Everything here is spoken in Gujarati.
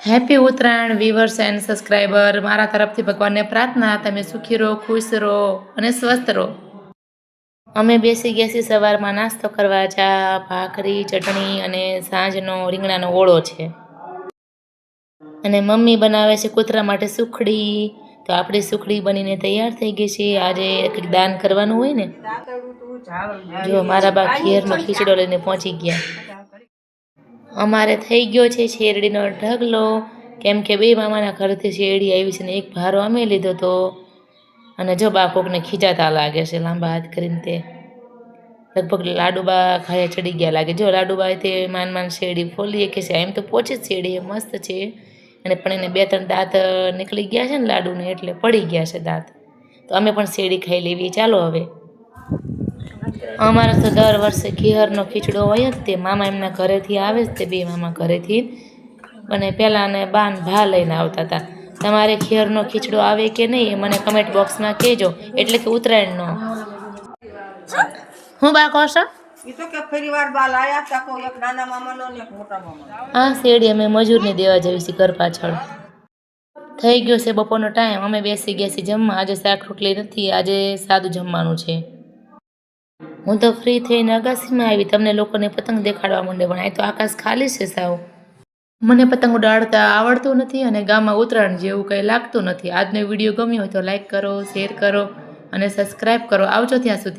Happy Uttarayan viewers and subscriber, મારા તરફથી ભગવાનને પ્રાર્થના તમે સુખી રહો, ખુશ રહો અને સ્વસ્થ રહો। અમે બેસી ગયા છીએ સવારમાં નાસ્તો કરવા। ચા, ભાખરી, ચટણી અને સાંજનો રીંગણાનો ઓળો છે અને મમ્મી બનાવે છે કૂતરા માટે સુખડી। તો આપણી સુખડી બનીને તૈયાર થઈ ગઈ છે। આજે કંઈક દાન કરવાનું હોય ને, જો મારા બા ખીરનો ખીચડો લઈને પહોંચી ગયા। અમારે થઈ ગયો છે શેરડીનો ઢગલો, કેમ કે બે મામાના ઘરેથી શેરડી આવી છે ને એક ભારો અમે લીધો તો। અને જો બા કોકને ખીજાતા લાગે છે લાંબા હાથ કરીને, તે લગભગ લાડુબા ખાયા ચડી ગયા લાગે। જો લાડુબા તે માન શેરડી ફોલીએ કે છે, એમ તો પોચી જ શેરડી મસ્ત છે અને પણ એને 2-3 દાંત નીકળી ગયા છે ને લાડુને, એટલે પડી ગયા છે દાંત। તો અમે પણ શેરડી ખાઈ લેવી, ચાલો હવે। અમારે તો દર વર્ષે ખીહરનો ખીચડો હોય જ તે। મામા એમના ઘરેથી આવે જ તે, બે મામા ઘરેથી, અને પહેલાં ને બાન ભા લઈને આવતા હતા। તમારે ખીહરનો ખીચડો આવે કે નહીં એ મને કમેન્ટ બોક્સમાં કહેજો, એટલે કે ઉત્તરાયણનો। હું બા કહો છો? આ શેરડી અમે મજૂરને દેવા જઈએ છીએ ઘર પાછળ। થઈ ગયો છે બપોરનો ટાઈમ, અમે બેસી ગયા છીએ જમવા। આજે શાક રોટલી નથી, આજે સાદું જમવાનું છે। હું તો ફ્રી થઈને અગાસીમાં આવી તમને લોકોને પતંગ દેખાડવા માંડે, પણ અહીં તો આકાશ ખાલી છે સાવ। મને પતંગ ઉડાડતા આવડતું નથી અને ગામમાં ઉત્તરાયણ જેવું કંઈ લાગતું નથી। આજનો વિડીયો ગમ્યો હોય તો લાઈક કરો, શેર કરો અને સબસ્ક્રાઈબ કરો। આવજો ત્યાં સુધી।